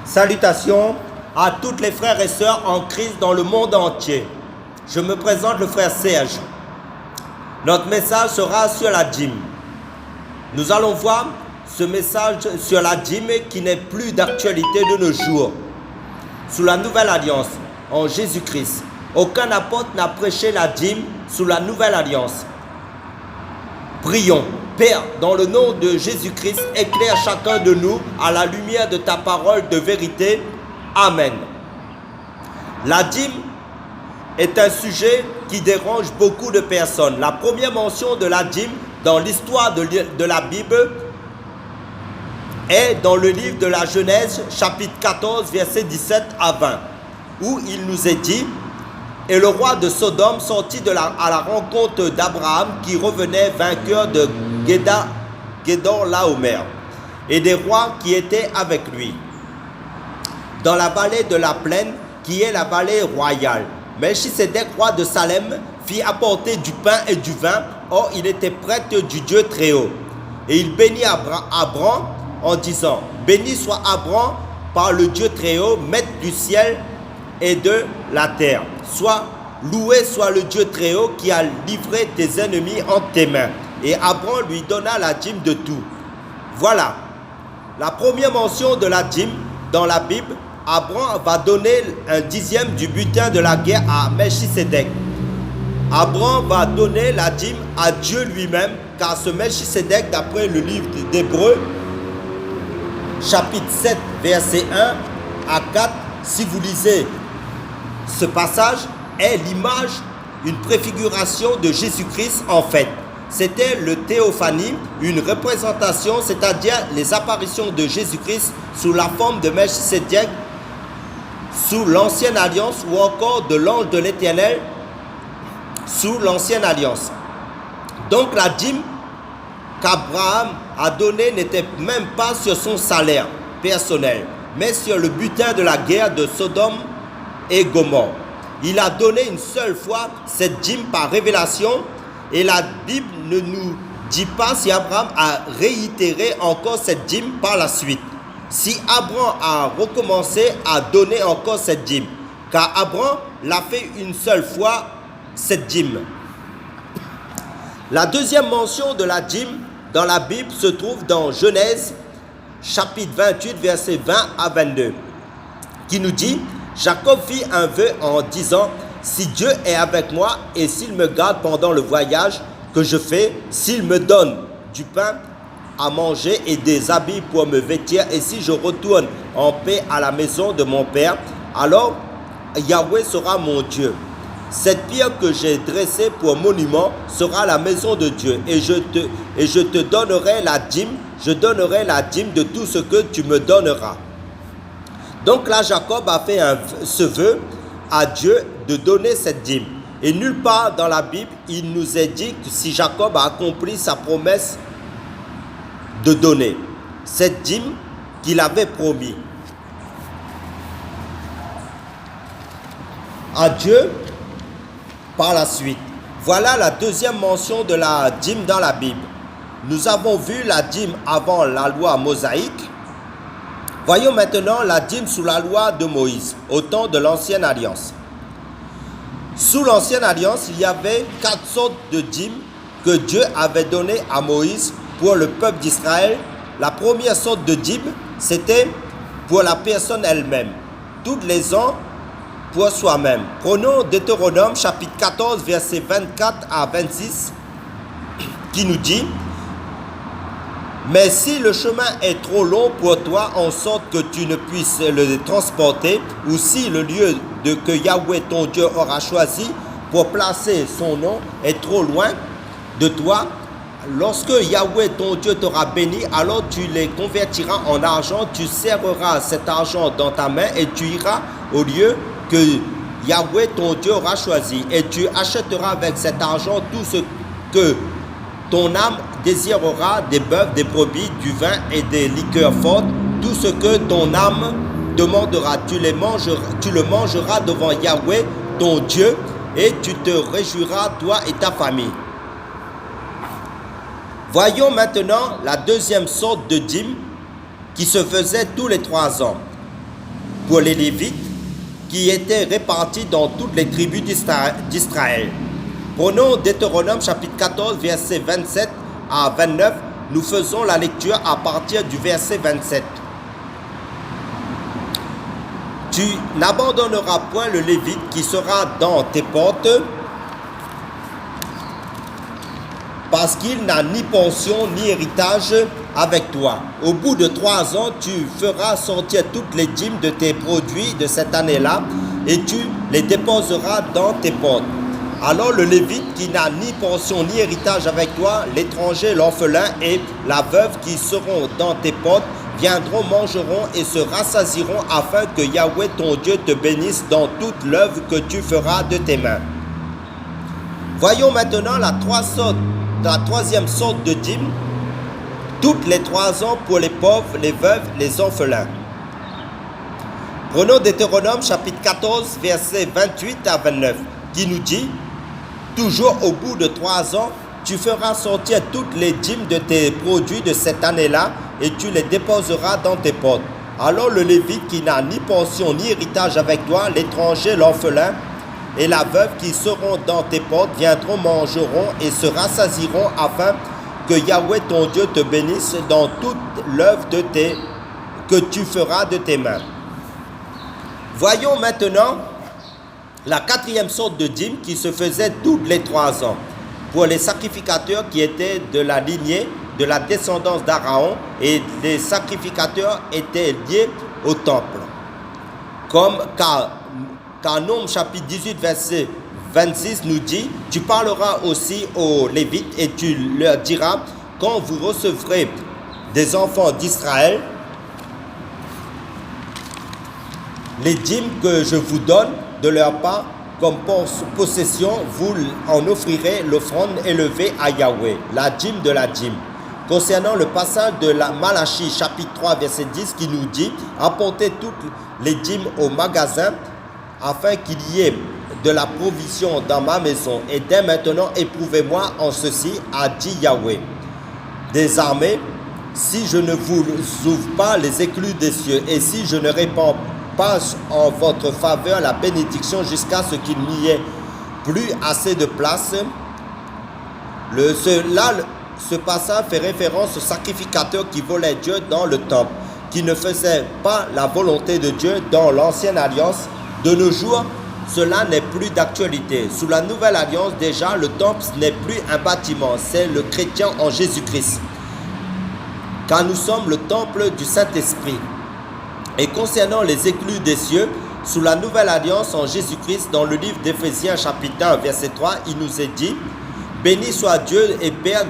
Salutations à toutes les frères et sœurs en Christ dans le monde entier. Je me présente le frère Serge. Notre message sera sur la dîme. Nous allons voir ce message sur la dîme qui n'est plus d'actualité de nos jours. Sous la nouvelle alliance, en Jésus-Christ, aucun apôtre n'a prêché la dîme sous la nouvelle alliance. Prions. Père, dans le nom de Jésus-Christ, éclaire chacun de nous à la lumière de ta parole de vérité. Amen. La dîme est un sujet qui dérange beaucoup de personnes. La première mention de la dîme dans l'histoire de la Bible est dans le livre de la Genèse, chapitre 14, versets 17 à 20, où il nous est dit: « Et le roi de Sodome sortit à la rencontre d'Abraham qui revenait vainqueur de Guédor-Laomer et des rois qui étaient avec lui, dans la vallée de la plaine qui est la vallée royale. Melchisedec, roi de Salem, fit apporter du pain et du vin. Or, il était prêtre du Dieu très haut. Et il bénit Abram en disant: Béni soit Abram par le Dieu très haut, maître du ciel et de la terre. Loué soit le Dieu très haut qui a livré tes ennemis entre tes mains. Et Abram lui donna la dîme de tout. » Voilà la première mention de la dîme dans la Bible. Abram va donner un dixième du butin de la guerre à Melchisedec. Abram va donner la dîme à Dieu lui-même, car ce Melchisedec, d'après le livre d'Hébreux, chapitre 7, verset 1 à 4, si vous lisez ce passage, est l'image, une préfiguration de Jésus-Christ en fait. C'était le théophanie, une représentation, c'est-à-dire les apparitions de Jésus-Christ sous la forme de Melchisedec, sous l'ancienne alliance, ou encore de l'ange de l'Éternel sous l'ancienne alliance. Donc la dîme qu'Abraham a donnée n'était même pas sur son salaire personnel, mais sur le butin de la guerre de Sodome et Gomorrhe. Il a donné une seule fois cette dîme par révélation, et la Bible ne nous dit pas si Abraham a réitéré encore cette dîme par la suite. Si Abraham a recommencé à donner encore cette dîme, car Abraham l'a fait une seule fois, cette dîme. La deuxième mention de la dîme dans la Bible se trouve dans Genèse, chapitre 28, versets 20 à 22, qui nous dit: Jacob fit un vœu en disant: si Dieu est avec moi et s'il me garde pendant le voyage que je fais, s'il me donne du pain à manger et des habits pour me vêtir, et si je retourne en paix à la maison de mon père, alors Yahweh sera mon Dieu. Cette pierre que j'ai dressée pour monument sera la maison de Dieu, et je te donnerai la dîme, je donnerai la dîme de tout ce que tu me donneras. Donc là, Jacob a fait ce vœu à Dieu de donner cette dîme. Et nulle part dans la Bible, il nous est dit que si Jacob a accompli sa promesse de donner cette dîme qu'il avait promis à Dieu par la suite. Voilà la deuxième mention de la dîme dans la Bible. Nous avons vu la dîme avant la loi mosaïque. Voyons maintenant la dîme sous la loi de Moïse, au temps de l'ancienne alliance. Sous l'ancienne alliance, il y avait 4 sortes de dîmes que Dieu avait données à Moïse pour le peuple d'Israël. La première sorte de dîme, c'était pour la personne elle-même. Tous les ans, pour soi-même. Prenons Deutéronome, chapitre 14, versets 24 à 26, qui nous dit: mais si le chemin est trop long pour toi, en sorte que tu ne puisses le transporter, ou si le lieu que Yahweh ton Dieu aura choisi pour placer son nom est trop loin de toi, lorsque Yahweh ton Dieu t'aura béni, alors tu les convertiras en argent, tu serreras cet argent dans ta main et tu iras au lieu que Yahweh ton Dieu aura choisi, et tu achèteras avec cet argent tout ce que ton âme désirera, des bœufs, des brebis, du vin et des liqueurs fortes, tout ce que ton âme demandera, tu le mangeras devant Yahweh ton Dieu, et tu te réjouiras, toi et ta famille. Voyons maintenant la deuxième sorte de dîme qui se faisait tous les 3 ans. pour les Lévites qui étaient répartis dans toutes les tribus d'Israël. Prenons Deutéronome chapitre 14, versets 27 à 29. Nous faisons la lecture à partir du verset 27. Tu n'abandonneras point le Lévite qui sera dans tes portes, parce qu'il n'a ni pension ni héritage avec toi. Au bout de 3 ans, tu feras sortir toutes les dîmes de tes produits de cette année-là, et tu les déposeras dans tes portes. Alors le Lévite qui n'a ni pension ni héritage avec toi, l'étranger, l'orphelin et la veuve qui seront dans tes portes, viendront, mangeront et se rassasieront, afin que Yahweh ton Dieu te bénisse dans toute l'œuvre que tu feras de tes mains. Voyons maintenant la troisième sorte de dîme, toutes les 3 ans pour les pauvres, les veuves, les orphelins. Prenons Deutéronome chapitre 14, versets 28 à 29, qui nous dit: toujours au bout de 3 ans, tu feras sortir toutes les dîmes de tes produits de cette année-là, et tu les déposeras dans tes portes. Alors le Lévite qui n'a ni pension ni héritage avec toi, l'étranger, l'orphelin et la veuve qui seront dans tes portes viendront, mangeront et se rassasieront, afin que Yahweh ton Dieu te bénisse dans toute l'œuvre que tu feras de tes mains. Voyons maintenant la 4e sorte de dîme qui se faisait toutes les 3 ans pour les sacrificateurs qui étaient de la lignée de la descendance d'Aaron, et les sacrificateurs étaient liés au temple. Comme car Nombre chapitre 18 verset 26 nous dit: tu parleras aussi aux Lévites et tu leur diras, quand vous recevrez des enfants d'Israël, les dîmes que je vous donne de leur part comme possession, vous en offrirez l'offrande élevée à Yahweh, la dîme de la dîme. Concernant le passage de la Malachie chapitre 3 verset 10 qui nous dit: apportez toutes les dîmes au magasin afin qu'il y ait de la provision dans ma maison, et dès maintenant éprouvez-moi en ceci, a dit Yahweh des armées, si je ne vous ouvre pas les écluses des cieux, et si je ne répands pas en votre faveur la bénédiction jusqu'à ce qu'il n'y ait plus assez de place. Ce passage fait référence aux sacrificateurs qui volaient Dieu dans le temple, qui ne faisaient pas la volonté de Dieu dans l'ancienne alliance. De nos jours, cela n'est plus d'actualité. Sous la nouvelle alliance, déjà, le temple n'est plus un bâtiment, c'est le chrétien en Jésus-Christ, car nous sommes le temple du Saint-Esprit. Et concernant les éclus des cieux, sous la nouvelle alliance en Jésus-Christ, dans le livre d'Éphésiens chapitre 1 verset 3, il nous est dit: béni soit Dieu et Père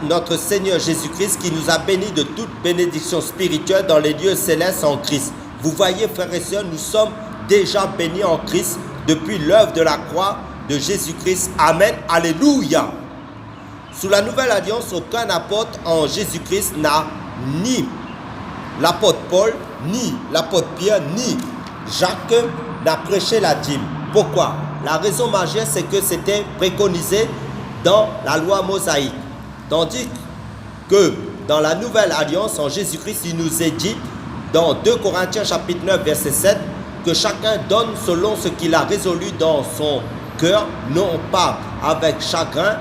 notre Seigneur Jésus-Christ, qui nous a bénis de toute bénédiction spirituelle dans les lieux célestes en Christ. Vous voyez, frères et sœurs, nous sommes déjà bénis en Christ depuis l'œuvre de la croix de Jésus-Christ. Amen. Alléluia. Sous la nouvelle alliance, aucun apôtre en Jésus-Christ n'a, ni l'apôtre Paul, ni l'apôtre Pierre, ni Jacques, n'a prêché la dîme. Pourquoi? La raison majeure, c'est que c'était préconisé dans la loi mosaïque. Tandis que dans la nouvelle alliance en Jésus-Christ, il nous est dit dans 2 Corinthiens chapitre 9 verset 7 que chacun donne selon ce qu'il a résolu dans son cœur, non pas avec chagrin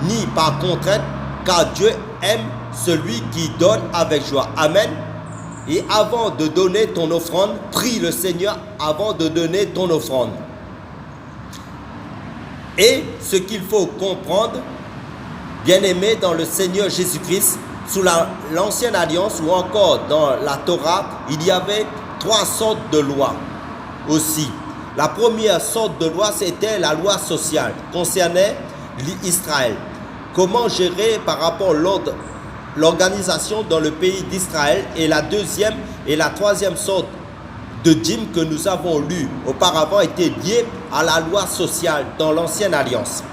ni par contrainte, car Dieu aime celui qui donne avec joie. Amen. Et avant de donner ton offrande, prie le Seigneur avant de donner ton offrande. Et ce qu'il faut comprendre, bien-aimé dans le Seigneur Jésus-Christ, sous l'ancienne alliance ou encore dans la Torah, il y avait 3 sortes de lois aussi. La première sorte de loi, c'était la loi sociale, concernait Israël. Comment gérer par rapport à l'organisation dans le pays d'Israël. Et la deuxième et la troisième sorte de dîme que nous avons lu auparavant étaient liées à la loi sociale dans l'ancienne alliance.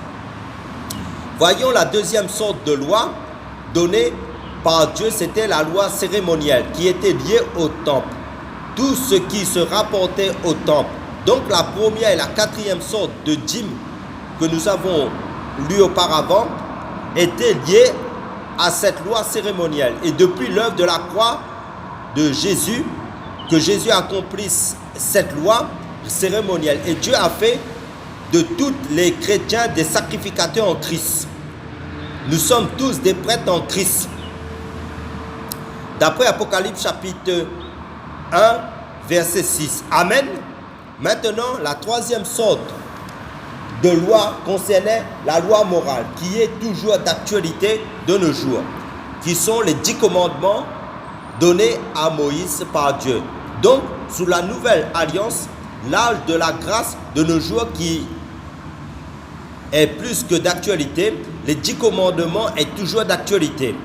Voyons la deuxième sorte de loi donnée par Dieu, c'était la loi cérémonielle qui était liée au temple. Tout ce qui se rapportait au temple. Donc la première et la quatrième sorte de dîme que nous avons lu auparavant étaient liées à cette loi cérémonielle. Et depuis l'œuvre de la croix de Jésus, que Jésus accomplisse cette loi cérémonielle. Et Dieu a fait de tous les chrétiens des sacrificateurs en Christ. Nous sommes tous des prêtres en Christ. D'après Apocalypse chapitre 1, verset 6. Amen. Maintenant, la troisième sorte de loi concernait la loi morale, qui est toujours d'actualité de nos jours, qui sont les 10 commandements donnés à Moïse par Dieu. Donc, sous la nouvelle alliance, l'âge de la grâce de nos jours qui est plus que d'actualité, les 10 commandements est toujours d'actualité.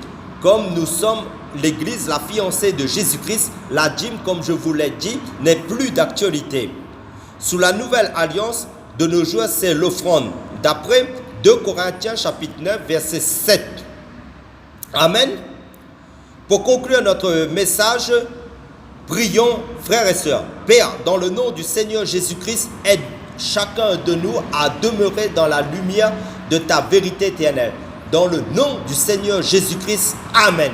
Comme nous sommes l'Église, la fiancée de Jésus-Christ, la dîme, comme je vous l'ai dit, n'est plus d'actualité. Sous la nouvelle alliance de nos jours, c'est l'offrande. D'après 2 Corinthiens chapitre 9, verset 7. Amen. Pour conclure notre message, prions, frères et sœurs. Père, dans le nom du Seigneur Jésus-Christ, aide chacun de nous à demeurer dans la lumière de ta vérité éternelle. Dans le nom du Seigneur Jésus-Christ. Amen.